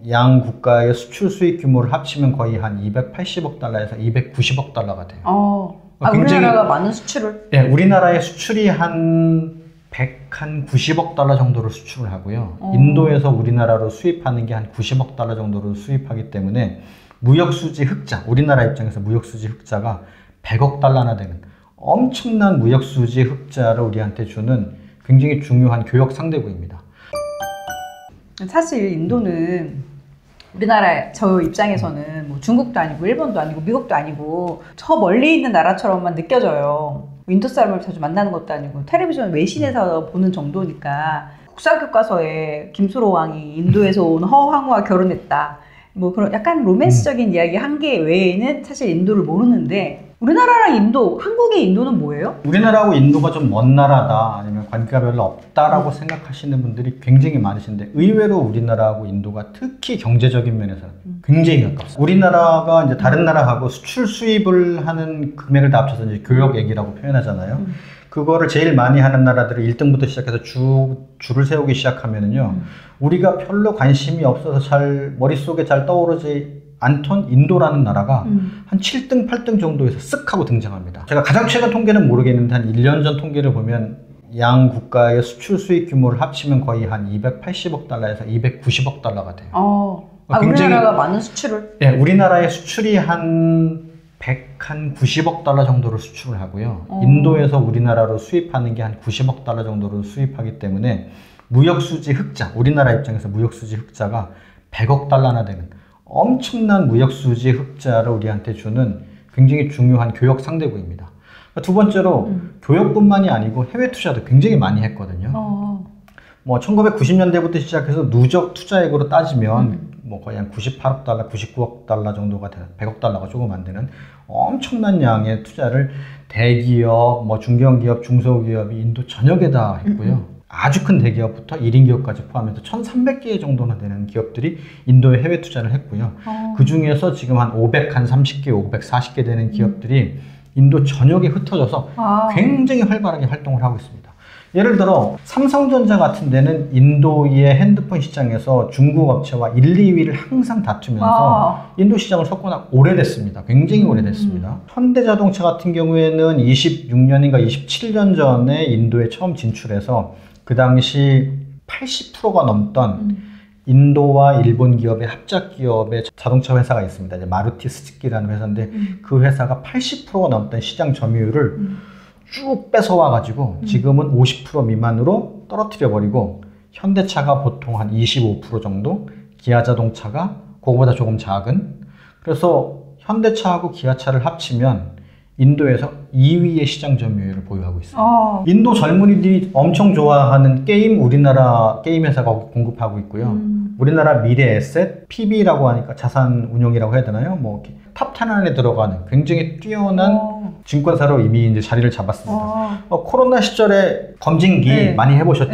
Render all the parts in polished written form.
양 국가의 수출 수입 규모를 합치면 거의 한 280억 달러에서 290억 달러가 돼요. 우리나라가 많은 수출을? 네, 우리나라의 수출이 한 190억 달러 정도를 수출을 하고요. 인도에서 우리나라로 수입하는 게 한 90억 달러 정도를 수입하기 때문에 무역수지 흑자, 우리나라 입장에서 무역수지 흑자가 100억 달러나 되는 엄청난 무역수지 흑자를 우리한테 주는 굉장히 중요한 교역 상대국입니다. 사실 인도는 우리나라 저 입장에서는 뭐 중국도 아니고 일본도 아니고 미국도 아니고 저 멀리 있는 나라처럼만 느껴져요. 인도 사람을 자주 만나는 것도 아니고 텔레비전 외신에서 보는 정도니까 국사교과서에 김수로 왕이 인도에서 온 허황후와 결혼했다, 뭐 그런 약간 로맨스적인 이야기 한 개 외에는 사실 인도를 모르는데, 우리나라랑 인도, 한국의 인도는 뭐예요? 우리나라하고 인도가 좀 먼 나라다, 아니면 관계가 별로 없다라고 생각하시는 분들이 굉장히 많으신데, 의외로 우리나라하고 인도가 특히 경제적인 면에서는 굉장히 가깝습니다. 우리나라가 이제 다른 나라하고 수출 수입을 하는 금액을 다 합쳐서 이제 교역 얘기라고 표현하잖아요. 그거를 제일 많이 하는 나라들을 1등부터 시작해서 줄을 세우기 시작하면은요, 우리가 별로 관심이 없어서 잘 머릿속에 잘 떠오르지 않던 인도라는 나라가 한 7등, 8등 정도에서 쓱 하고 등장합니다. 제가 가장 최근 통계는 모르겠는데 한 1년 전 통계를 보면 양 국가의 수출 수입 규모를 합치면 거의 한 280억 달러에서 290억 달러가 돼요. 우리나라가 많은 수출을? 네, 우리나라의 수출이 한 190억 달러 정도를 수출을 하고요. 인도에서 우리나라로 수입하는 게 한 90억 달러 정도를 수입하기 때문에 무역수지 흑자, 우리나라 입장에서 무역수지 흑자가 100억 달러나 되는 엄청난 무역수지 흑자를 우리한테 주는 굉장히 중요한 교역 상대국입니다. 두 번째로 교역뿐만이 아니고 해외 투자도 굉장히 많이 했거든요. 뭐 1990년대부터 시작해서 누적 투자액으로 따지면 뭐 거의 한 98억 달러, 99억 달러 정도가 되는, 100억 달러가 조금 안 되는 엄청난 양의 투자를 대기업, 뭐 중견기업, 중소기업이 인도 전역에다 했고요. 아주 큰 대기업부터 1인 기업까지 포함해서 1,300개 정도나 되는 기업들이 인도에 해외 투자를 했고요. 그 중에서 지금 한 530개, 540개 되는 기업들이 인도 전역에 흩어져서 굉장히 활발하게 활동을 하고 있습니다. 예를 들어 삼성전자 같은 데는 인도의 핸드폰 시장에서 중국 업체와 1, 2위를 항상 다투면서 인도 시장을 석권하고 오래됐습니다. 굉장히 오래됐습니다. 현대자동차 같은 경우에는 26년인가 27년 전에 인도에 처음 진출해서 그 당시 80%가 넘던 인도와 일본 기업의 합작 기업의 자동차 회사가 있습니다. 이제 마루티 스즈키라는 회사인데 그 회사가 80%가 넘던 시장 점유율을 쭉 뺏어와 가지고 지금은 50% 미만으로 떨어뜨려 버리고, 현대차가 보통 한 25% 정도, 기아자동차가 그거보다 조금 작은, 그래서 현대차하고 기아차를 합치면 인도에서 2위의 시장 점유율을 보유하고 있습니다. 인도 젊은이들이 엄청 좋아하는 게임, 우리나라 게임 회사가 공급하고 있고요. 우리나라 미래 에셋, PB라고 하니까 자산 운용이라고 해야 되나요? 뭐 탑 10 안에 들어가는 굉장히 뛰어난 증권사로 이미 이제 자리를 잡았습니다. 코로나 시절에 검진기 많이 해보셨죠?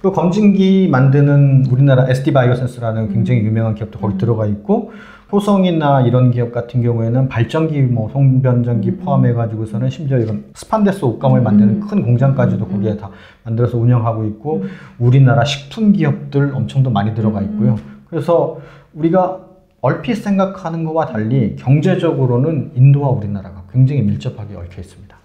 그 검진기 만드는 우리나라 SD바이오센스라는 굉장히 유명한 기업도 거기 들어가 있고, 효성이나 이런 기업 같은 경우에는 발전기, 뭐 송변전기 포함해가지고서는 심지어 이런 스판데스 옷감을 만드는 큰 공장까지도 거기에 다 만들어서 운영하고 있고, 우리나라 식품 기업들 엄청 더 많이 들어가 있고요. 그래서 우리가 얼핏 생각하는 것과 달리 경제적으로는 인도와 우리나라가 굉장히 밀접하게 얽혀 있습니다.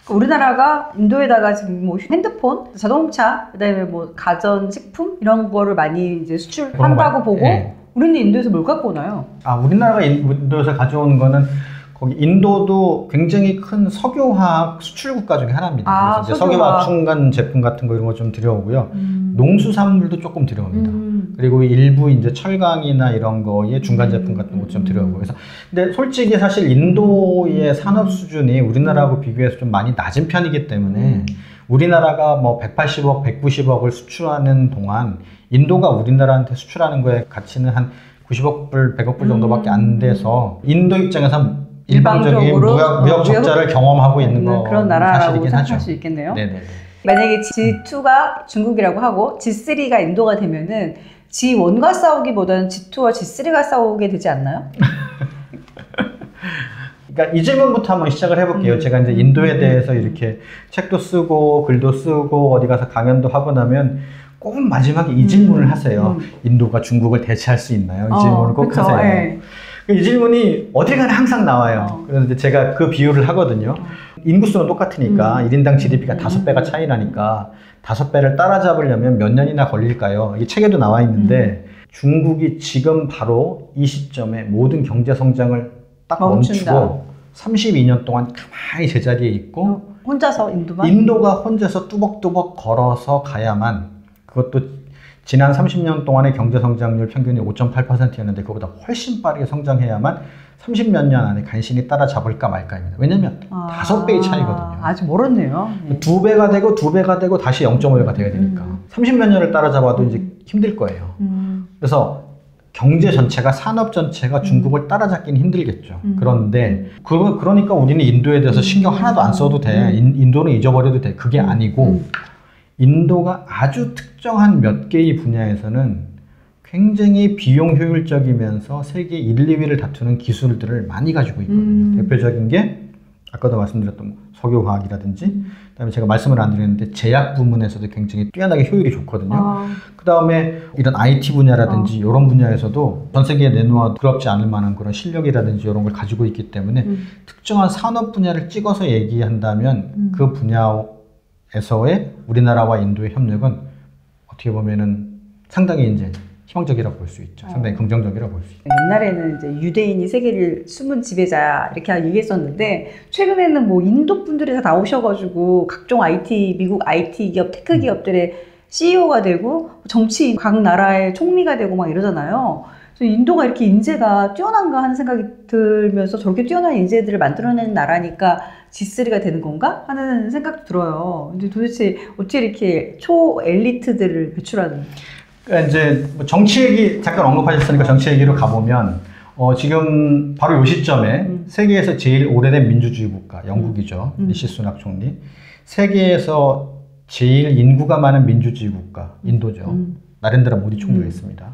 우리나라가 인도에다가 지금 뭐 핸드폰, 자동차, 그다음에 뭐 가전식품 이런 거를 많이 이제 수출한다고 보고, 우리는 인도에서 뭘 갖고 오나요? 우리나라가 인도에서 가져오는 거는 거기 인도도 굉장히 큰 석유화학 수출 국가 중에 하나입니다. 그래서 이제 석유화학 첨단 제품 같은 거 이런 거 좀 들여오고요. 농수산물도 조금 들여옵니다. 그리고 일부 이제 철강이나 이런 거에 중간 제품 같은 거 좀 들여오고. 그래서 근데 솔직히 사실 인도의 산업 수준이 우리나라하고 비교해서 좀 많이 낮은 편이기 때문에 우리나라가 뭐 180억, 190억을 수출하는 동안 인도가 우리나라한테 수출하는 거에 가치는 한 90억 불, 100억 불 정도밖에 안 돼서 인도 입장에서 일방적인 무역 적자를 경험하고 있는 거 그런 나라라고 생각할 하죠. 수 있겠네요. 네네. 만약에 G2가 중국이라고 하고 G3가 인도가 되면은 G1과 싸우기보다는 G2와 G3가 싸우게 되지 않나요? 그러니까 이 질문부터 한번 시작을 해볼게요. 제가 이제 인도에 대해서 이렇게 책도 쓰고 글도 쓰고 어디 가서 강연도 하고 나면 꼭 마지막에 이 질문을 하세요. 인도가 중국을 대체할 수 있나요? 이 질문을 꼭 그쵸, 하세요. 예. 이 질문이 어딜 가나 항상 나와요. 그런데 제가 그 비유를 하거든요. 인구수는 똑같으니까 1인당 GDP가 5배가 차이 나니까 5배를 따라잡으려면 몇 년이나 걸릴까요? 이게 책에도 나와 있는데 중국이 지금 바로 이 시점에 모든 경제 성장을 딱 멈춘다. 멈추고 32년 동안 가만히 제자리에 있고 혼자서 인도만? 인도가 혼자서 뚜벅뚜벅 걸어서 가야만, 그것도 지난 30년 동안의 경제 성장률 평균이 5.8%였는데 그거보다 훨씬 빠르게 성장해야만 30몇 년 안에 간신히 따라잡을까 말까입니다. 왜냐면 5배의 차이거든요. 아직 멀었네요. 2배가 되고 2배가 되고 다시 0.5배가 돼야 되니까 30몇 년을 따라잡아도 이제 힘들 거예요. 그래서 경제 전체가, 산업 전체가 중국을 따라잡기는 힘들겠죠. 그런데 그러니까 우리는 인도에 대해서 신경 하나도 안 써도 돼. 인도는 잊어버려도 돼. 그게 아니고 인도가 아주 특정한 몇 개의 분야에서는 굉장히 비용 효율적이면서 세계 1, 2위를 다투는 기술들을 많이 가지고 있거든요. 대표적인 게 아까도 말씀드렸던 석유화학이라든지, 그다음에 제가 말씀을 안 드렸는데 제약 부문에서도 굉장히 뛰어나게 효율이 좋거든요. 그다음에 이런 IT 분야라든지 이런 분야에서도 전 세계에 내놓아 부럽지 않을 만한 그런 실력이라든지 이런 걸 가지고 있기 때문에 특정한 산업 분야를 찍어서 얘기한다면 그 분야에서의 우리나라와 인도의 협력은 어떻게 보면은 상당히 이제 희망적이라고 볼 수 있죠. 상당히 긍정적이라고 볼 수 있죠. 옛날에는 이제 유대인이 세계를 숨은 지배자 이렇게 얘기했었는데 최근에는 뭐 인도 분들이 다 나오셔가지고 각종 IT, 미국 IT 기업, 테크 기업들의 CEO가 되고 정치인 각 나라의 총리가 되고 막 이러잖아요. 그래서 인도가 이렇게 인재가 뛰어난가 하는 생각이 들면서 저렇게 뛰어난 인재들을 만들어내는 나라니까 G3가 되는 건가 하는 생각도 들어요. 근데 도대체 어떻게 이렇게 초 엘리트들을 배출하는? 그러니까 이제 정치 얘기 잠깐 언급하셨으니까 정치 얘기로 가보면 지금 바로 이 시점에 세계에서 제일 오래된 민주주의 국가 영국이죠. 리시 수낙 총리. 세계에서 제일 인구가 많은 민주주의 국가 인도죠. 나렌드라 모디 총리가 있습니다.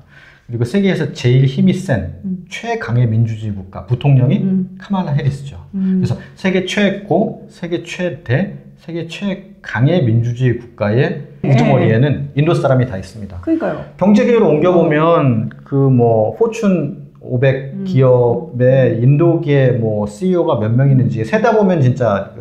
그리고 세계에서 제일 힘이 센 최강의 민주주의 국가 부통령이 카말라 해리스죠. 그래서 세계 최고, 세계 최대, 세계 최강의 민주주의 국가의 우두머리에는 인도 사람이 다 있습니다. 그러니까요. 경제계로 옮겨보면 그 뭐 포춘 500 기업의 인도계 뭐 CEO가 몇 명 있는지 세다 보면 진짜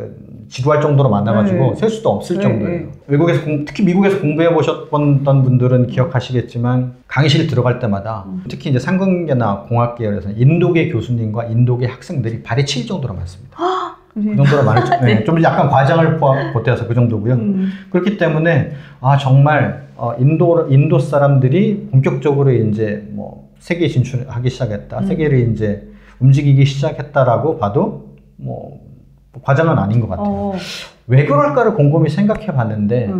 지루할 정도로 많아가지고 셀 수도 없을 정도예요. 외국에서 특히 미국에서 공부해 보셨던 분들은 기억하시겠지만 강의실 들어갈 때마다 특히 이제 상근계나 공학계열에서 인도계 교수님과 인도계 학생들이 발이 칠 정도로 많습니다. 그 정도로 많죠. 네. 좀 약간 과장을 보태서 그 정도고요. 그렇기 때문에 정말 인도 사람들이 본격적으로 이제 뭐 세계에 진출하기 시작했다, 세계를 이제 움직이기 시작했다라고 봐도 뭐 과장은 아닌 것 같아요. 왜 그럴까를 곰곰이 생각해 봤는데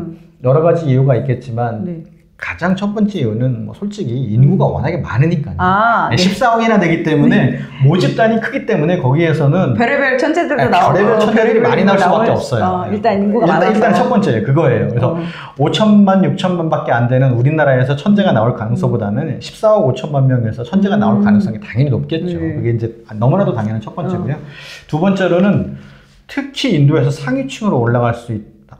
여러 가지 이유가 있겠지만 가장 첫 번째 이유는 뭐 솔직히 인구가 워낙에 많으니까요. 14억이나 되기 때문에 모집단이 크기 때문에 거기에서는 별의별 천재들도 나오고 별의별 천재들이 많이 나올 수밖에 없어요. 일단 인구가 많아서 일단 첫 번째 그거예요. 그래서 5천만, 6천만 밖에 안 되는 우리나라에서 천재가 나올 가능성보다는 14억 5천만 명에서 천재가 나올 가능성이 당연히 높겠죠. 그게 이제 너무나도 당연한 첫 번째고요. 두 번째로는 특히 인도에서 상위층으로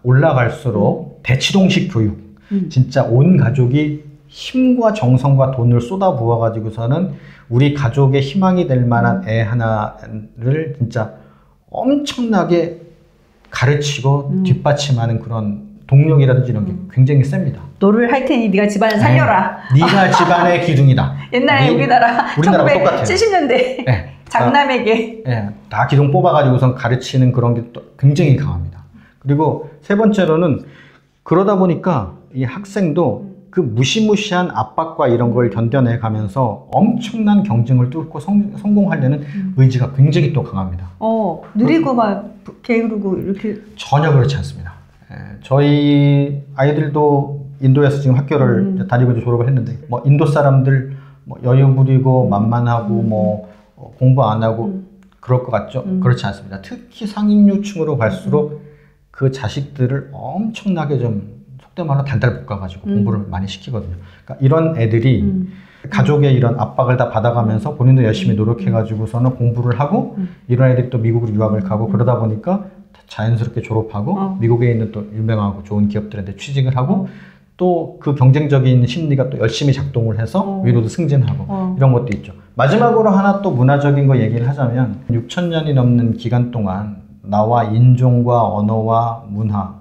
올라갈수록 대치동식 교육, 진짜 온 가족이 힘과 정성과 돈을 쏟아 부어 가지고서는 우리 가족의 희망이 될 만한 애 하나를 진짜 엄청나게 가르치고 뒷받침하는 그런 동력이라든지 이런 게 굉장히 셉니다. 너를 할 테니 네가 집안을 살려라. 네가 집안의 기둥이다. 옛날에 우리나라와 똑같아요. 70년대 장남에게 다 기둥 뽑아가지고선 가르치는 그런 게 또 굉장히 강합니다. 그리고 세 번째로는 그러다 보니까 이 학생도 그 무시무시한 압박과 이런 걸 견뎌내 가면서 엄청난 경쟁을 뚫고 성공하려는 의지가 굉장히 또 강합니다. 느리고 막 게으르고 이렇게 전혀 그렇지 않습니다. 저희 아이들도 인도에서 지금 학교를 다니고 이제 졸업을 했는데 뭐 인도 사람들 뭐 여유 부리고 만만하고 뭐 공부 안 하고 그럴 것 같죠? 그렇지 않습니다. 특히 상인류층으로 갈수록 그 자식들을 엄청나게 좀 속된 말로 달달 볶아가지고 공부를 많이 시키거든요. 그러니까 이런 애들이 가족의 이런 압박을 다 받아가면서 본인도 열심히 노력해가지고서는 공부를 하고 이런 애들이 또 미국으로 유학을 가고 그러다 보니까 자연스럽게 졸업하고 미국에 있는 또 유명하고 좋은 기업들한테 취직을 하고 또 그 경쟁적인 심리가 또 열심히 작동을 해서 위로도 승진하고 이런 것도 있죠. 마지막으로 하나 또 문화적인 거 얘기를 하자면 6,000년이 넘는 기간 동안 나와 인종과 언어와 문화,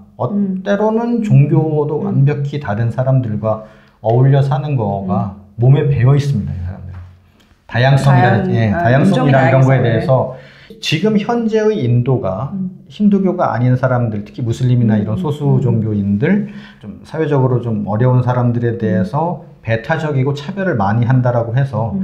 때로는 종교도 완벽히 다른 사람들과 어울려 사는 거가 몸에 배어 있습니다. 이 사람들은. 다양성이랑 이런 거에 대해서 지금 현재의 인도가 힌두교가 아닌 사람들, 특히 무슬림이나 이런 소수 종교인들, 좀 사회적으로 좀 어려운 사람들에 대해서 배타적이고 차별을 많이 한다라고 해서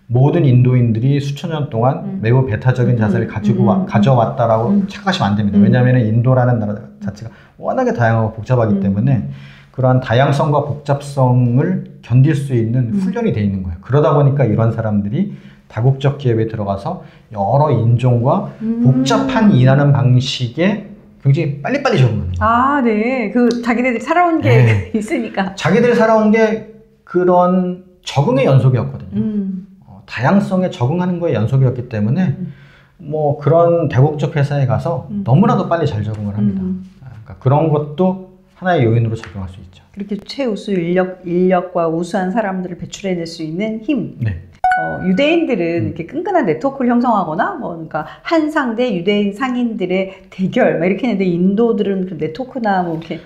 모든 인도인들이 수천 년 동안 매우 배타적인 자세를 가져왔다라고 착각하시면 안 됩니다. 왜냐하면 인도라는 나라 자체가 워낙에 다양하고 복잡하기 때문에 그러한 다양성과 복잡성을 견딜 수 있는 훈련이 돼 있는 거예요. 그러다 보니까 이런 사람들이 다국적 기업에 들어가서 여러 인종과 복잡한 일하는 방식에 굉장히 빨리빨리 적응하는 거예요. 아, 네. 그 자기네들이 살아온 게 네. 있으니까. 자기들이 살아온 게 그런 적응의 연속이었거든요. 다양성에 적응하는 거에 연속이었기 때문에 뭐 그런 대국적 회사에 가서 너무나도 빨리 잘 적응을 합니다. 그러니까 그런 것도 하나의 요인으로 작용할 수 있죠. 그렇게 최우수 인력과 우수한 사람들을 배출해낼 수 있는 힘. 네. 유대인들은 이렇게 끈끈한 네트워크를 형성하거나, 그러니까 한 상대 유대인 상인들의 대결, 막 이렇게 했는데, 인도들은 그 네트워크나 뭐 이렇게.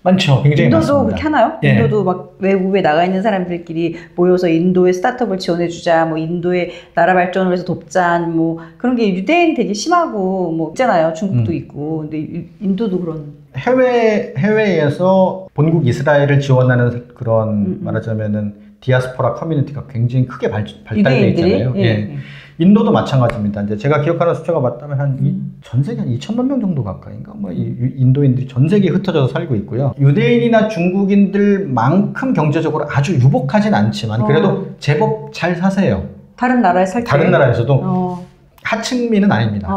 많죠. 굉장히 인도도 많습니다. 그렇게 하나요? 예. 인도도 막 외국에 나가 있는 사람들끼리 모여서 인도의 스타트업을 지원해주자, 뭐 인도의 나라 발전을 위해서 돕자, 뭐 그런 게 유대인 되게 심하고 뭐 있잖아요. 중국도 있고. 근데 인도도 그런. 해외에서 본국 이스라엘을 지원하는 그런 말하자면은 디아스포라 커뮤니티가 굉장히 크게 발달돼 있잖아요. 예. 인도도 마찬가지입니다. 이제 제가 기억하는 숫자가 맞다면 전 세계 한 2천만 명 정도 가까이인가 뭐 인도인들이 전 세계에 흩어져서 살고 있고요. 유대인이나 중국인들만큼 경제적으로 아주 유복하진 않지만 그래도 제법 잘 사세요. 다른 나라에 살 때. 다른 나라에서도 하층민은 아닙니다.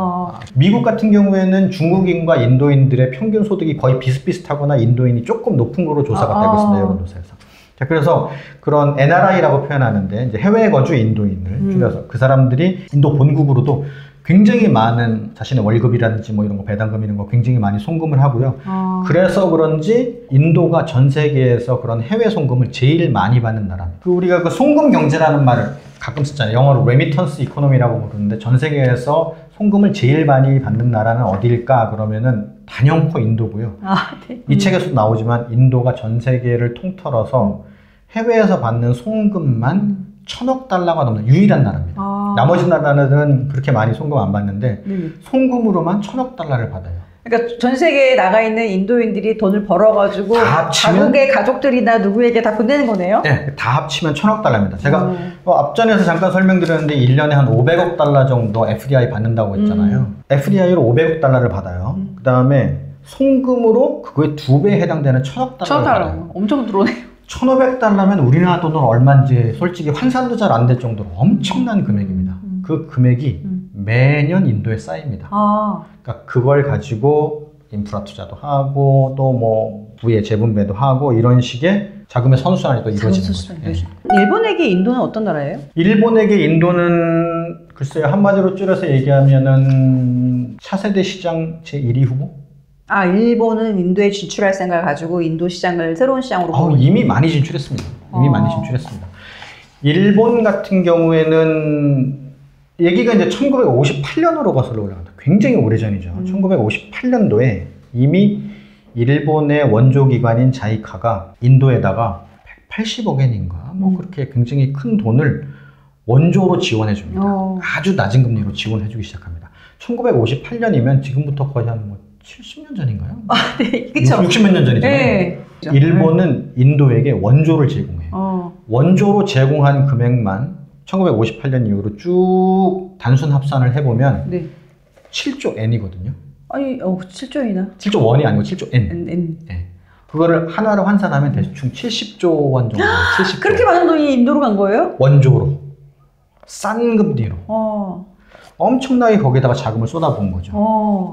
미국 같은 경우에는 중국인과 인도인들의 평균 소득이 거의 비슷비슷하거나 인도인이 조금 높은 거로 조사가 되고 있습니다. 여론조사에서. 자, 그래서 그런 NRI라고 표현하는데 이제 해외 거주 인도인을 줄여서 그 사람들이 인도 본국으로도 굉장히 많은 자신의 월급이라든지 뭐 이런 거 배당금 이런 거 굉장히 많이 송금을 하고요. 그래서 그런지 인도가 전 세계에서 그런 해외 송금을 제일 많이 받는 나라입니다. 우리가 그 송금 경제라는 말을 가끔 쓰잖아요. 영어로 레미턴스 이코노미라고 부르는데 전 세계에서 송금을 제일 많이 받는 나라는 어디일까? 그러면은 단연코 인도고요. 네. 이 책에서도 나오지만 인도가 전 세계를 통틀어서 해외에서 받는 송금만 1,000억 달러가 넘는 유일한 나라입니다. 나머지 나라들은 그렇게 많이 송금 안 받는데 송금으로만 1,000억 달러를 받아요. 그러니까 전 세계에 나가 있는 인도인들이 돈을 벌어가지고 자국의 가족들이나 누구에게 다 보내는 거네요? 네, 다 합치면 1,000억 달러입니다. 제가 앞전에서 잠깐 설명드렸는데 1년에 한 500억 달러 정도 FDI 받는다고 했잖아요. FDI로 500억 달러를 받아요. 그 다음에 송금으로 그거의 2배에 해당되는 1,000억 달러를 받아요. 엄청 들어오네요. 1,500달러면 우리나라 돈으로 얼마인지 솔직히 환산도 잘 안 될 정도로 엄청난 금액입니다. 그 금액이 매년 인도에 쌓입니다. 그러니까 그걸 가지고 인프라 투자도 하고 또 뭐 부의 재분배도 하고 이런 식의 자금의 선순환이 또 이루어지는 거죠. 예. 일본에게 인도는 어떤 나라예요? 일본에게 인도는 글쎄요 한마디로 줄여서 얘기하면은 차세대 시장 제1위 후보? 일본은 인도에 진출할 생각을 가지고 인도 시장을 새로운 시장으로 이미 많이 진출했습니다. 일본 같은 경우에는 얘기가 이제 1958년으로 거슬러 올라간다. 굉장히 오래전이죠. 1958년도에 이미 일본의 원조기관인 자이카가 인도에다가 180억 엔인가 뭐 그렇게 굉장히 큰 돈을 원조로 지원해 줍니다. 아주 낮은 금리로 지원해 주기 시작합니다. 1958년이면 지금부터 거의 한 뭐 70년 전인가요? 네, 그쵸. 60몇 년 전이잖아요. 네. 일본은 인도에게 원조를 제공해요. 원조로 제공한 금액만 1958년 이후로 쭉 단순 합산을 해보면 7조 엔이거든요. 7조이나? 7조 원이 아니고 7조 엔. 네. 그거를 하나로 환산하면 대충 70조 원 정도. 70조. 그렇게 많은 돈이 인도로 간 거예요? 원조로. 싼 금리로. 엄청나게 거기에다가 자금을 쏟아부은 거죠.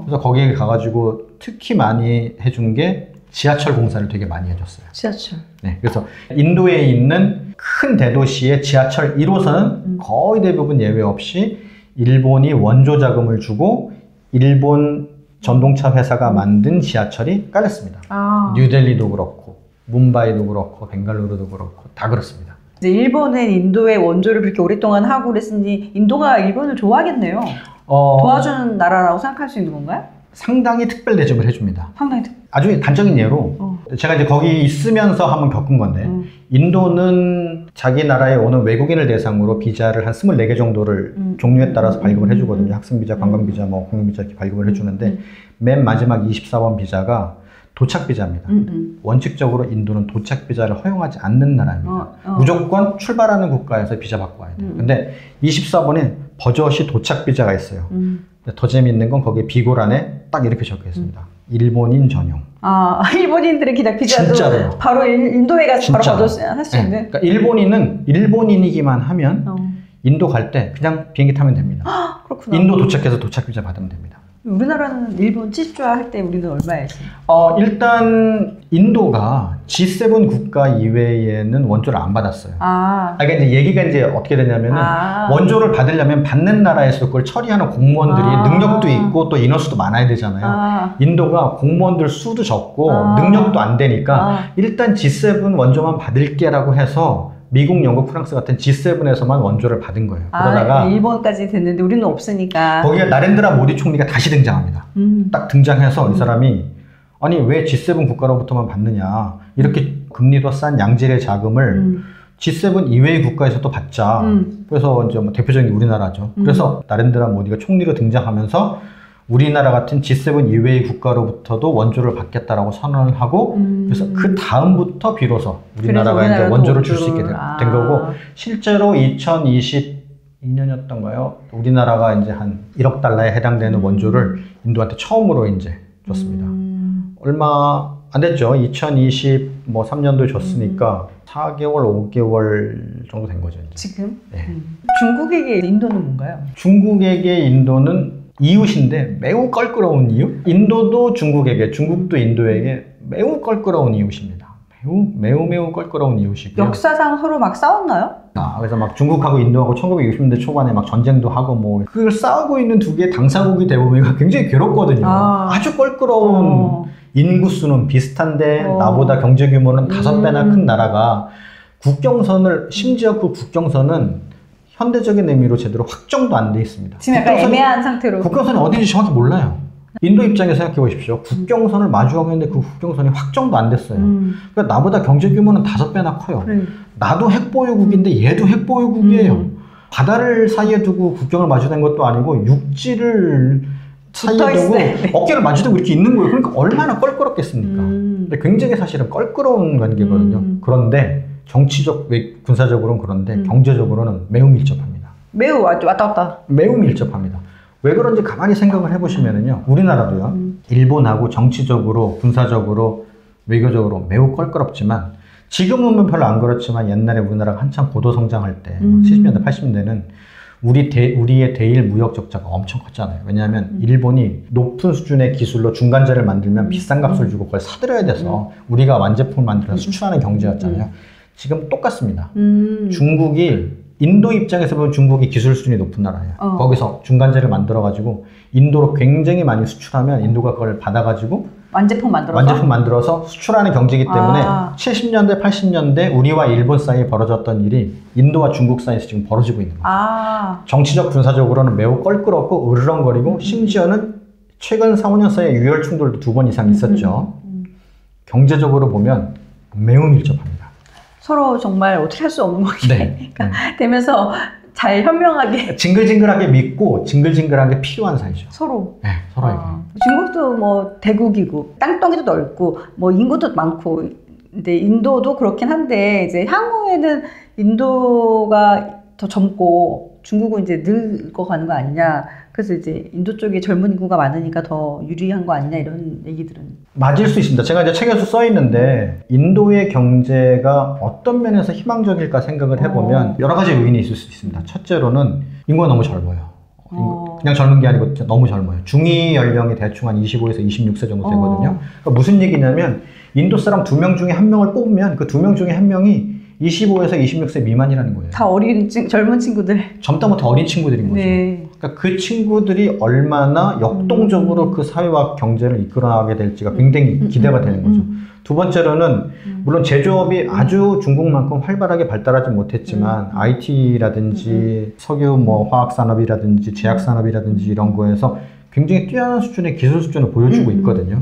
그래서 거기에 가가지고 특히 많이 해준 게 지하철 공사를 되게 많이 해줬어요. 지하철. 네, 그래서 인도에 있는 큰 대도시의 지하철 1호선은 거의 대부분 예외 없이 일본이 원조 자금을 주고 일본 전동차 회사가 만든 지하철이 깔렸습니다. 뉴델리도 그렇고 뭄바이도 그렇고 벵갈루루도 그렇고 다 그렇습니다. 이제 일본은 인도에 원조를 그렇게 오랫동안 하고 그랬으니 인도가 일본을 좋아하겠네요. 도와주는 나라라고 생각할 수 있는 건가요? 상당히 특별 대접을 해줍니다. 상당히 아주 단적인 예로 제가 이제 거기 있으면서 한번 겪은 건데 인도는 자기 나라에 오는 외국인을 대상으로 비자를 한 24개 정도를 종류에 따라서 발급을 해주거든요. 학생 비자, 관광 비자, 뭐 공용 비자 이렇게 발급을 해주는데 맨 마지막 24번 비자가 도착 비자입니다. 원칙적으로 인도는 도착 비자를 허용하지 않는 나라입니다. 무조건 출발하는 국가에서 비자 받고 와야 돼요. 근데 24번에 버젓이 도착 비자가 있어요. 더 재미있는 건 거기에 비고란에 딱 이렇게 적혀 있습니다. 일본인 전용. 아, 일본인들의 기다 비자도 진짜로요. 바로 인도에 가서 진짜로. 바로 할 수 있는. 그러니까 일본인은 일본인이기만 하면 인도 갈 때 그냥 비행기 타면 됩니다. 그렇구나. 인도 도착해서 도착 비자 받으면 됩니다. 우리나라는 일본 70조화 할 때 우리는 얼마였지? 일단 인도가 G7 국가 이외에는 원조를 안 받았어요. 그러니까 이제 얘기가 이제 어떻게 되냐면은 원조를 받으려면 받는 나라에서 그걸 처리하는 공무원들이 능력도 있고 또 인원수도 많아야 되잖아요. 인도가 공무원들 수도 적고 능력도 안 되니까 일단 G7 원조만 받을게라고 해서 미국, 영국, 프랑스 같은 G7에서만 원조를 받은 거예요. 그러다가 일본까지 됐는데 우리는 없으니까 거기가 나렌드라 모디 총리가 다시 등장합니다. 딱 등장해서 이 사람이 아니 왜 G7 국가로부터만 받느냐, 이렇게 금리도 싼 양질의 자금을 G7 이외의 국가에서도 받자. 그래서 이제 뭐 대표적인 게 우리나라죠. 그래서 나렌드라 모디가 총리로 등장하면서 우리나라 같은 G7 이외의 국가로부터도 원조를 받겠다라고 선언을 하고 그래서 그 다음부터 비로소 우리나라가 이제 원조를 줄 수 있게 된 거고, 실제로 2022년이었던가요? 우리나라가 이제 한 1억 달러에 해당되는 원조를 인도한테 처음으로 이제 줬습니다. 얼마 안 됐죠. 2023년도에 줬으니까 4개월, 5개월 정도 된 거죠. 이제. 지금? 네. 중국에게 인도는 뭔가요? 중국에게 인도는 이웃인데 매우 껄끄러운 이웃? 인도도 중국에게, 중국도 인도에게 매우 껄끄러운 이웃입니다. 매우 껄끄러운 이웃이고요. 역사상 서로 막 싸웠나요? 그래서 막 중국하고 인도하고 1960년대 초반에 막 전쟁도 하고 뭐 그걸 싸우고 있는 두 개의 당사국이 되보면 굉장히 괴롭거든요. 아주 껄끄러운 인구수는 비슷한데 나보다 경제 규모는 5배나 큰 나라가 국경선을, 심지어 그 국경선은 현대적인 의미로 제대로 확정도 안 돼 있습니다. 지금 약간 애매한 상태로. 국경선이 어딘지 정확히 몰라요. 인도 입장에서 생각해 보십시오. 국경선을 마주하고 있는데 그 국경선이 확정도 안 됐어요. 그러니까 나보다 경제 규모는 5배나 커요. 나도 핵보유국인데 얘도 핵보유국이에요. 바다를 사이에 두고 국경을 마주댄 것도 아니고 육지를 사이에 두고 어깨를 마주대고 이렇게 있는 거예요. 그러니까 얼마나 껄끄럽겠습니까? 근데 굉장히 사실은 껄끄러운 관계거든요. 그런데 정치적, 군사적으로는 그런데 경제적으로는 매우 밀접합니다. 매우 왔다 갔다. 매우 밀접합니다. 왜 그런지 가만히 생각을 해보시면은요, 우리나라도요, 일본하고 정치적으로, 군사적으로, 외교적으로 매우 껄끄럽지만, 지금은 별로 안 그렇지만 옛날에 우리나라가 한참 고도 성장할 때, 70년대, 80년대는 우리의 대일 무역 적자가 엄청 컸잖아요. 왜냐하면 일본이 높은 수준의 기술로 중간재를 만들면 비싼 값을 주고 그걸 사들여야 돼서 우리가 완제품을 만들어서 수출하는 경제였잖아요. 지금 똑같습니다. 중국이, 인도 입장에서 보면 중국이 기술 수준이 높은 나라예요. 거기서 중간재를 만들어가지고 인도로 굉장히 많이 수출하면 인도가 그걸 받아가지고 완제품 만들어서 수출하는 경제이기 때문에 70년대, 80년대 우리와 일본 사이에 벌어졌던 일이 인도와 중국 사이에서 지금 벌어지고 있는 거예요. 정치적, 군사적으로는 매우 껄끄럽고 으르렁거리고 심지어는 최근 4, 5년 사이에 유혈 충돌도 2번 이상 있었죠. 경제적으로 보면 매우 밀접합니다. 서로 정말 어떻게 할 수 없는 관계 되면서 잘 현명하게 징글징글하게 믿고 징글징글하게 필요한 사이죠. 서로. 네, 서로에게. 중국도 뭐 대국이고 땅덩이도 넓고 뭐 인구도 많고, 근데 인도도 그렇긴 한데 이제 향후에는 인도가 더 젊고 중국은 이제 늙어가는 거 아니냐. 그래서 이제 인도 쪽에 젊은 인구가 많으니까 더 유리한 거 아니냐, 이런 얘기들은. 맞을 수 있습니다. 제가 이제 책에서 써 있는데 인도의 경제가 어떤 면에서 희망적일까 생각을 해보면 여러 가지 요인이 있을 수 있습니다. 첫째로는 인구가 너무 젊어요. 그냥 젊은 게 아니고 너무 젊어요. 중위 연령이 대충 한 25에서 26세 정도 되거든요. 그러니까 무슨 얘기냐면 인도 사람 2명 중에 1명을 뽑으면 그 2명 중에 1명이 25에서 26세 미만이라는 거예요. 다 젊은 친구들. 젊다 못해 어린 친구들인 거죠. 그러니까 그 친구들이 얼마나 역동적으로 그 사회와 경제를 이끌어나가게 될지가 굉장히 기대가 되는 거죠. 두 번째로는 물론 제조업이 아주 중국만큼 활발하게 발달하지 못했지만 IT라든지 석유 뭐 화학산업이라든지 제약산업이라든지 이런 거에서 굉장히 뛰어난 수준의 기술 수준을 보여주고 있거든요.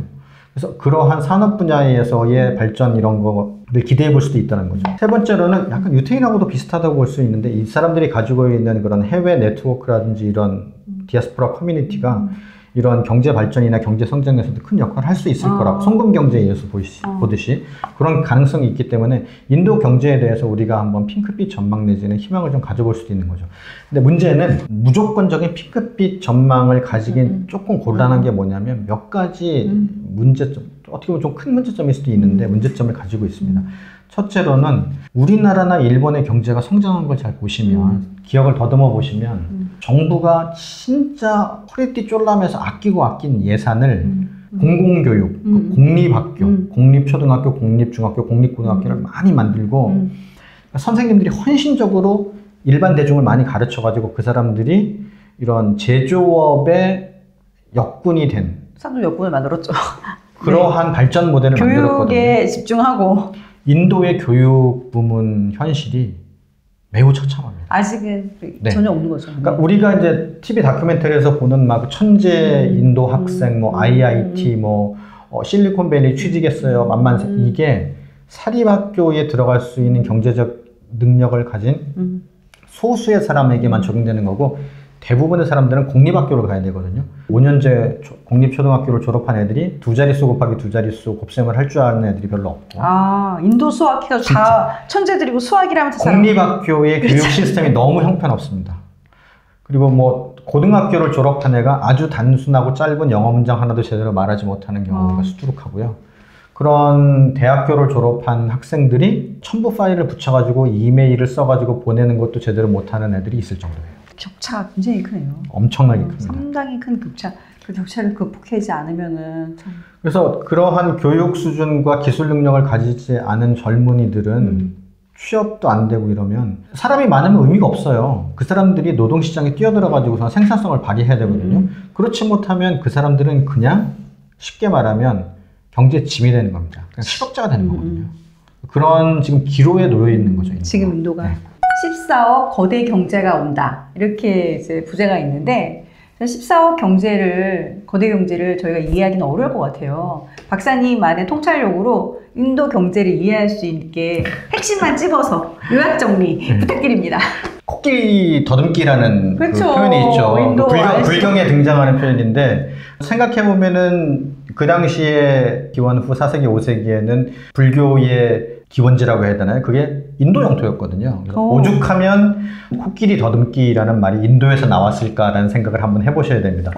그래서 그러한 산업 분야에서의 발전 이런 거를 기대해 볼 수도 있다는 거죠. 세 번째로는 약간 유태인하고도 비슷하다고 볼 수 있는데 이 사람들이 가지고 있는 그런 해외 네트워크라든지 이런 디아스포라 커뮤니티가 이런 경제 발전이나 경제 성장에서도 큰 역할을 할 수 있을 거라고 송금 경제에 의해서 보듯이 그런 가능성이 있기 때문에 인도 경제에 대해서 우리가 한번 핑크빛 전망 내지는 희망을 좀 가져볼 수도 있는 거죠. 근데 문제는 무조건적인 핑크빛 전망을 가지긴 조금 곤란한 게 뭐냐면 몇 가지 문제점, 어떻게 보면 좀 큰 문제점일 수도 있는데 문제점을 가지고 있습니다. 첫째로는 우리나라나 일본의 경제가 성장한 걸 잘 보시면 기억을 더듬어 보시면 정부가 진짜 허리띠 쫄라매서 아낀 예산을 공공교육, 공립학교, 공립초등학교, 공립중학교, 공립고등학교를 많이 만들고 그러니까 선생님들이 헌신적으로 일반 대중을 많이 가르쳐가지고 그 사람들이 이런 제조업의 역군이 된 사도 역군을 만들었죠. 그러한 네. 발전 모델을 만들었거든요. 교육에 집중하고 인도의 교육 부문 현실이 매우 처참합니다. 아직은 네. 전혀 없는 거죠. 그러니까 우리가 이제 TV 다큐멘터리에서 보는 막 천재 인도 학생, 뭐 IIT, 뭐 실리콘밸리 취직했어요. 만만세 이게 사립학교에 들어갈 수 있는 경제적 능력을 가진 소수의 사람에게만 적용되는 거고 대부분의 사람들은 공립학교로 가야 되거든요. 5년제 공립초등학교를 졸업한 애들이 두 자릿수 곱하기 두 자릿수 곱셈을 할 줄 아는 애들이 별로 없고. 아, 인도 수학해가 다 천재들이고 수학이라면 공립학교의 교육 시스템이 너무 형편없습니다. 그리고 뭐 고등학교를 졸업한 애가 아주 단순하고 짧은 영어 문장 하나도 제대로 말하지 못하는 경우가 수두룩하고요. 그런 대학교를 졸업한 학생들이 첨부 파일을 붙여가지고 이메일을 써가지고 보내는 것도 제대로 못하는 애들이 있을 정도예요. 격차가 굉장히 크네요. 엄청나게 큽니다. 상당히 큰 격차. 그 격차를 극복하지 않으면은 참. 그래서 그러한 교육 수준과 기술 능력을 가지지 않은 젊은이들은 취업도 안 되고 이러면 사람이 많으면 의미가 없어요. 그 사람들이 노동시장에 뛰어들어가지고서 생산성을 발휘해야 되거든요. 그렇지 못하면 그 사람들은 그냥 쉽게 말하면 경제의 짐이 되는 겁니다. 그냥 실업자가 되는 거거든요. 그런 지금 기로에 놓여 있는 거죠. 인도가. 지금 인도가. 네. 14억 거대 경제가 온다. 이렇게 이제 부제가 있는데 14억 거대 경제를 저희가 이해하기는 어려울 것 같아요. 박사님만의 통찰력으로 인도 경제를 이해할 수 있게 핵심만 찝어서 요약 정리 부탁드립니다. 코끼리 더듬기라는 그렇죠. 그 표현이 있죠. 인도 불경에 등장하는 표현인데 생각해보면은 그 당시에 기원 후 4세기, 5세기에는 불교의 기원지라고 해야 되나요? 그게 인도 영토였거든요. 오죽하면 코끼리 더듬기라는 말이 인도에서 나왔을까라는 생각을 한번 해보셔야 됩니다.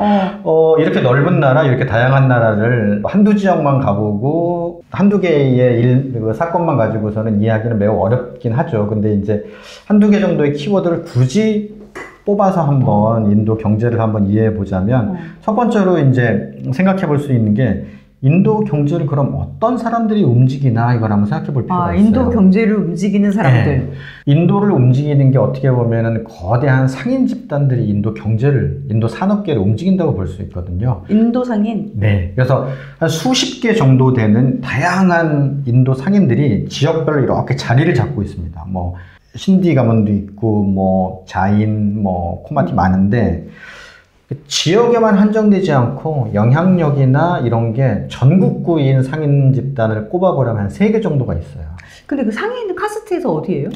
이렇게 넓은 나라, 이렇게 다양한 나라를 한두 지역만 가보고 한두 개의 사건만 가지고서는 이해하기는 매우 어렵긴 하죠. 근데 이제 한두 개 정도의 키워드를 굳이 뽑아서 한번 인도 경제를 한번 이해해 보자면 첫 번째로 이제 생각해 볼 수 있는 게 인도 경제를 그럼 어떤 사람들이 움직이나 이걸 한번 생각해 볼 필요가 있어요. 인도 경제를 움직이는 사람들. 네. 인도를 움직이는 게 어떻게 보면은 거대한 상인 집단들이 인도 경제를, 인도 산업계를 움직인다고 볼 수 있거든요. 인도 상인? 네. 그래서 한 수십 개 정도 되는 다양한 인도 상인들이 지역별로 이렇게 자리를 잡고 있습니다. 뭐 신디 가문도 있고, 뭐 자인, 뭐 코마티 많은데 지역에만 한정되지 않고 영향력이나 이런 게 전국구인 상인 집단을 꼽아보려면 한 3개 정도가 있어요. 근데 그 상인 카스트에서 어디예요?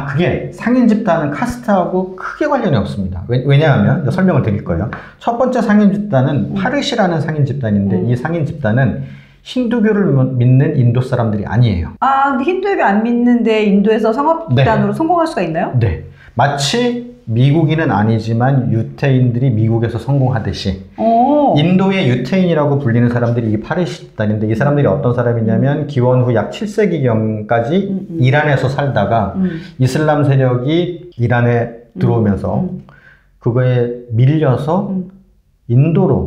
그게 상인 집단은 카스트하고 크게 관련이 없습니다. 왜냐하면 설명을 드릴 거예요. 첫 번째 상인 집단은 파르시라는 상인 집단인데 이 상인 집단은 힌두교를 믿는 인도 사람들이 아니에요. 근데 힌두교 안 믿는데 인도에서 상업 집단으로 성공할 수가 있나요? 네. 마치 미국인은 아니지만 유태인들이 미국에서 성공하듯이 인도의 유태인이라고 불리는 사람들이 이 파르시 집단인데 이 사람들이 어떤 사람이냐면 기원 후 약 7세기경까지 이란에서 살다가 이슬람 세력이 이란에 들어오면서 그거에 밀려서 인도의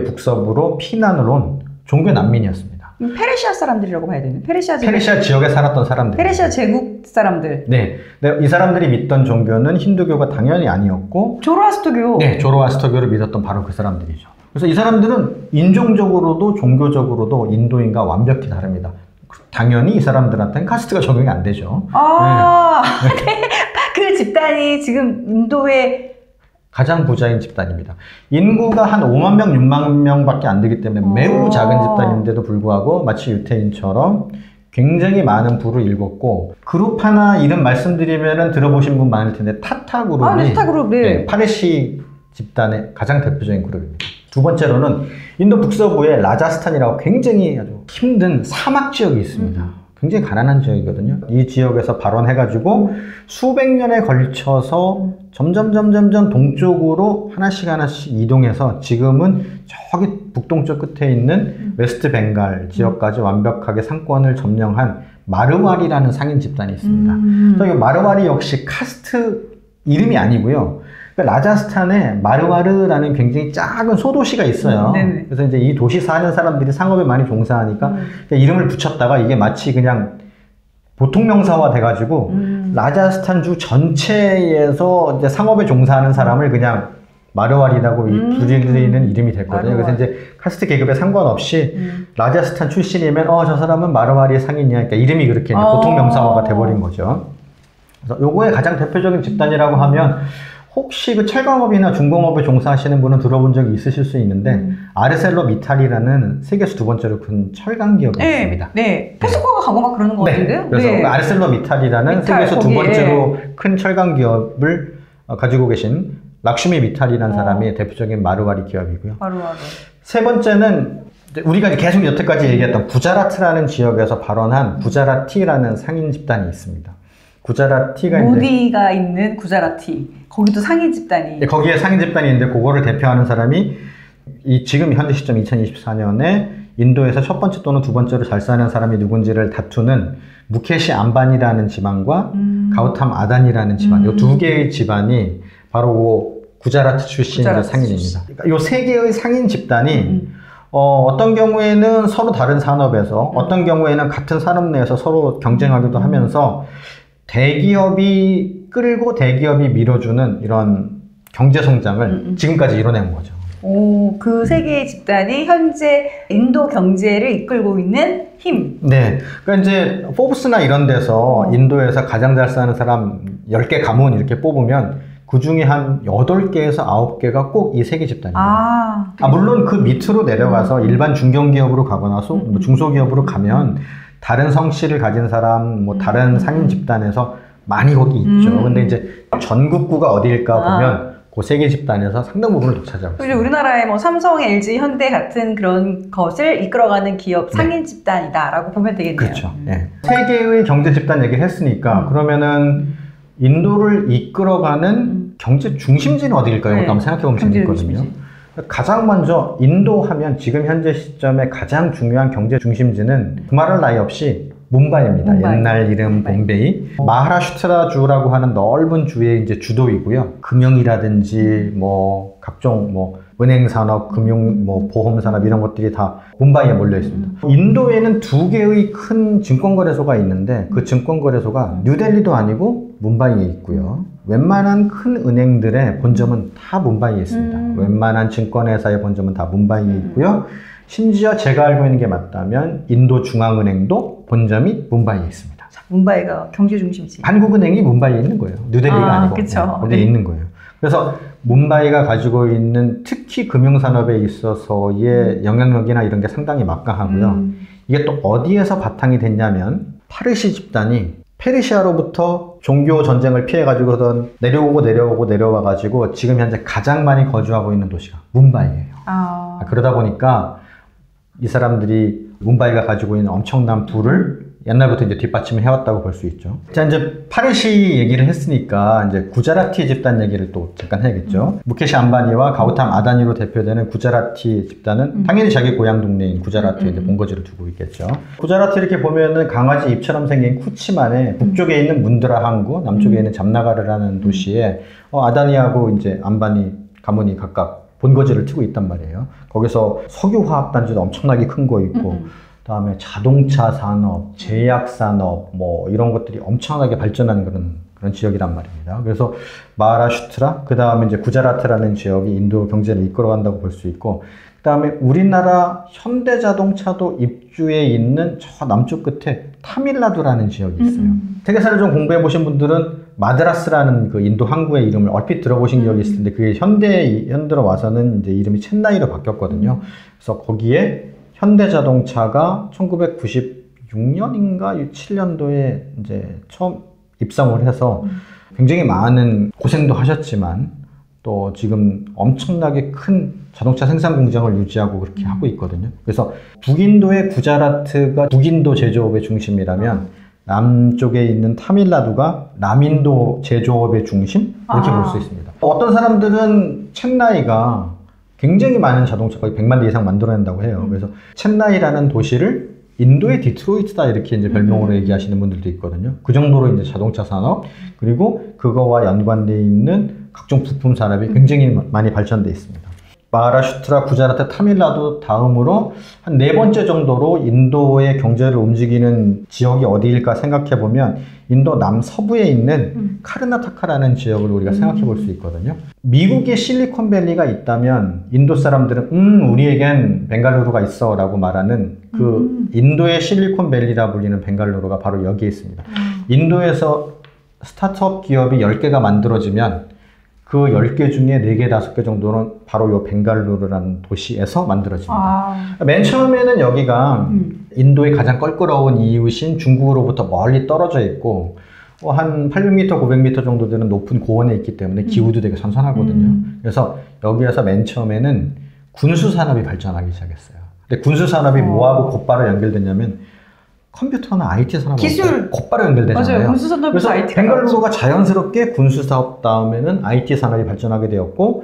북서부로 피난을 온 종교 난민이었습니다. 페르시아 사람들이라고 봐야 되는 페르시아 지역에 살았던 사람들. 페르시아 제국 사람들. 네. 이 사람들이 믿던 종교는 힌두교가 당연히 아니었고 조로아스터교. 네, 조로아스터교를 믿었던 바로 그 사람들이죠. 그래서 이 사람들은 인종적으로도 종교적으로도 인도인과 완벽히 다릅니다. 당연히 이 사람들한테는 카스트가 적용이 안 되죠. 네. 그 집단이 지금 인도의 가장 부자인 집단입니다. 인구가 한 5만 명, 6만 명밖에 안 되기 때문에 매우 작은 집단인데도 불구하고 마치 유태인처럼 굉장히 많은 부를 일궜고, 그룹 하나 이름 말씀드리면 들어보신 분 많을 텐데 타타 그룹이 타타 그룹, 네. 파르시 집단의 가장 대표적인 그룹입니다. 두 번째로는 인도 북서부의 라자스탄이라고 굉장히 아주 힘든 사막 지역이 있습니다. 굉장히 가난한 지역이거든요. 이 지역에서 발원해가지고 수백 년에 걸쳐서 점점 동쪽으로 하나씩 이동해서 지금은 저기 북동쪽 끝에 있는 웨스트 벵갈 지역까지 완벽하게 상권을 점령한 마르와리라는 상인 집단이 있습니다. 이 마르와리 역시 카스트 이름이 아니고요. 라자스탄에 마르와르라는 굉장히 작은 소도시가 있어요. 그래서 이제 이 도시 사는 사람들이 상업에 많이 종사하니까 이름을 붙였다가 이게 마치 그냥 보통 명사화 돼가지고 라자스탄 주 전체에서 이제 상업에 종사하는 사람을 그냥 마르와리라고 부르는 이름이 됐거든요. 그래서 이제 카스트 계급에 상관없이 라자스탄 출신이면 저 사람은 마르와리 상인이야. 그러니까 이름이 그렇게 이제 보통 명사화가 돼버린 거죠. 그래서 요거의 가장 대표적인 집단이라고 하면 혹시 그 철강업이나 중공업에 종사하시는 분은 들어본 적이 있으실 수 있는데 아르셀로미탈이라는 세계에서 두 번째로 큰 철강 기업이 있습니다. 네, 페스코가 가보가 그러는 것 같은데요. 그래서 아르셀로미탈이라는 세계에서 두 번째로 큰 철강 기업을 가지고 계신 락슈미 미탈이라는 사람이 대표적인 마르와리 기업이고요. 세 번째는 우리가 계속 여태까지 얘기했던 구자라트라는 지역에서 발원한 구자라티라는 상인 집단이 있습니다. 구자라티가 모디가 있는 구자라티. 거기도 상인 집단이. 거기에 상인 집단이 있는데 그거를 대표하는 사람이 지금 현재 시점 2024년에 인도에서 첫 번째 또는 두 번째로 잘 사는 사람이 누군지를 다투는 무케시 암바니라는 집안과 가우탐 아다니라는 집안, 이 두 개의 집안이 바로 구자라트 출신의 상인입니다. 이 세 개의 상인 집단이 어떤 경우에는 서로 다른 산업에서 어떤 경우에는 같은 산업 내에서 서로 경쟁하기도 하면서 대기업이 끌고 대기업이 밀어주는 이런 경제 성장을 지금까지 이뤄낸 거죠. 그 세 개의 집단이 현재 인도 경제를 이끌고 있는 힘. 네. 그러니까 이제 포브스나 이런 데서 인도에서 가장 잘 사는 사람 10개 가문 이렇게 뽑으면 그 중에 한 8개에서 9개가 꼭 이 세 개 집단입니다. 물론 그 밑으로 내려가서 일반 중견기업으로 가거나 중소기업으로 가면 다른 성씨를 가진 사람, 다른 상인 집단에서 많이 거기 있죠. 근데 이제 전국구가 어디일까 보면 그 세 개 집단에서 상당 부분을 독차지하고 있습니다. 우리나라의 삼성, LG, 현대 같은 그런 것을 이끌어가는 기업 상인 집단이다라고 보면 되겠네요. 그렇죠. 세 개의 경제 집단 얘기를 했으니까 그러면은 인도를 이끌어가는 경제 중심지는 어디일까요? 한번 생각해 보면 재밌거든요. 가장 먼저 인도 하면 지금 현재 시점에 가장 중요한 경제 중심지는 두말할 나위 없이 뭄바이입니다. 옛날 이름 봄베이. 마하라슈트라주라고 하는 넓은 주의 이제 주도이고요. 금융이라든지 각종 은행 산업, 금융, 보험 산업 이런 것들이 다 뭄바이에 몰려 있습니다. 인도에는 두 개의 큰 증권거래소가 있는데 그 증권거래소가 뉴델리도 아니고 뭄바이에 있고요. 웬만한 큰 은행들의 본점은 다 뭄바이에 있습니다. 웬만한 증권회사의 본점은 다 뭄바이에 있고요. 심지어 제가 알고 있는 게 맞다면 인도 중앙은행도 본점이 뭄바이에 있습니다. 뭄바이가 경제 중심지. 한국은행이 뭄바이에 있는 거예요. 뉴델리가 아니고. 그쵸. 거기에 있는 거예요. 그래서 뭄바이가 가지고 있는 특히 금융산업에 있어서의 영향력이나 이런 게 상당히 막강하고요. 이게 또 어디에서 바탕이 됐냐면 파르시 집단이 페르시아로부터 종교 전쟁을 피해가지고선 내려와가지고 지금 현재 가장 많이 거주하고 있는 도시가 뭄바이예요. 그러다 보니까 이 사람들이 뭄바이가 가지고 있는 엄청난 부를 옛날부터 이제 뒷받침을 해왔다고 볼 수 있죠. 자, 이제 파르시 얘기를 했으니까 이제 구자라티 집단 얘기를 또 잠깐 해야겠죠. 무케시 암바니와 가우탐 아다니로 대표되는 구자라티 집단은 당연히 자기 고향 동네인 구자라트에 이제 본거지를 두고 있겠죠. 구자라티 이렇게 보면은 강아지 입처럼 생긴 쿠치만에 북쪽에 있는 문드라 항구, 남쪽에 있는 잠나가르라는 도시에 아다니하고 이제 암바니 가문이 각각 본거지를 트고 있단 말이에요. 거기서 석유화학단지도 엄청나게 큰 거 있고 그다음에 자동차 산업, 제약 산업 뭐 이런 것들이 엄청나게 발전한 그런 지역이란 말입니다. 그래서 마하라슈트라, 그다음에 이제 구자라트라는 지역이 인도 경제를 이끌어간다고 볼 수 있고, 그다음에 우리나라 현대자동차도 입주해 있는 저 남쪽 끝에 타밀나두라는 지역이 있어요. 세계사를 좀 공부해 보신 분들은 마드라스라는 그 인도 항구의 이름을 얼핏 들어보신 기억이 있을 텐데, 그게 현대로 와서는 이제 이름이 챈나이로 바뀌었거든요. 그래서 거기에 현대자동차가 1996년인가 7년도에 이제 처음 입성을 해서 굉장히 많은 고생도 하셨지만 또 지금 엄청나게 큰 자동차 생산 공장을 유지하고 그렇게 하고 있거든요. 그래서 북인도의 구자라트가 북인도 제조업의 중심이라면 남쪽에 있는 타밀나두가 남인도 제조업의 중심? 이렇게 볼 수 있습니다. 어떤 사람들은 챈나이가 굉장히 많은 자동차 거의 100만 대 이상 만들어낸다고 해요. 그래서 챈나이라는 도시를 인도의 디트로이트다 이렇게 이제 별명으로 얘기하시는 분들도 있거든요. 그 정도로 이제 자동차 산업, 그리고 그거와 연관되어 있는 각종 부품 산업이 굉장히 많이 발전되어 있습니다. 마하라슈트라, 구자라트, 타밀나두 다음으로 한 4번째 정도로 인도의 경제를 움직이는 지역이 어디일까 생각해 보면 인도 남서부에 있는 카르나타카라는 지역을 우리가 생각해 볼 수 있거든요. 미국의 실리콘밸리가 있다면 인도 사람들은 우리에겐 벵갈루루가 있어 라고 말하는 그 인도의 실리콘밸리라 불리는 벵갈루루가 바로 여기에 있습니다. 인도에서 스타트업 기업이 10개가 만들어지면 그 10개 중에 4개, 5개 정도는 바로 요 벵갈루루라는 도시에서 만들어집니다. 맨 처음에는 여기가 인도의 가장 껄끄러운 이웃인 중국으로부터 멀리 떨어져 있고 한 800m, 900m 정도 되는 높은 고원에 있기 때문에 기후도 되게 선선하거든요. 그래서 여기에서 맨 처음에는 군수산업이 발전하기 시작했어요. 근데 군수산업이 뭐하고 곧바로 연결됐냐면 컴퓨터나 IT 산업하고 기술 곧바로 연결되잖아요. 맞아요. 군수산업에서 그래서 벵갈루루가 자연스럽게 군수사업 다음에는 IT 산업이 발전하게 되었고,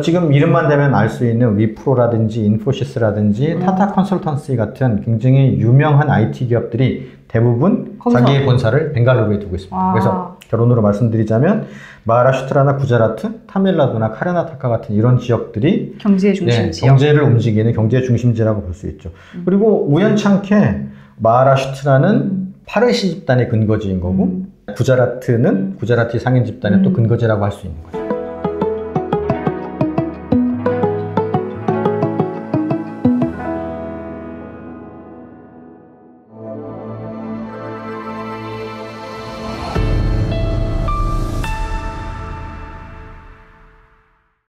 지금 이름만 대면 알 수 있는 위프로라든지 인포시스라든지 타타 컨설턴시 같은 굉장히 유명한 IT 기업들이 대부분 자기의 본사를 벵갈루루에 두고 있습니다. 그래서 결론으로 말씀드리자면 마하라슈트라나 구자라트, 타밀나두나 카르나타카 같은 이런 지역들이 경제의 중심 지역, 경제를 움직이는 경제의 중심지라고 볼 수 있죠. 그리고 우연찮게 마하라슈트라는 파르시 집단의 근거지인 거고, 구자라트는 구자라티 상인 집단의 또 근거지라고 할 수 있는 거죠.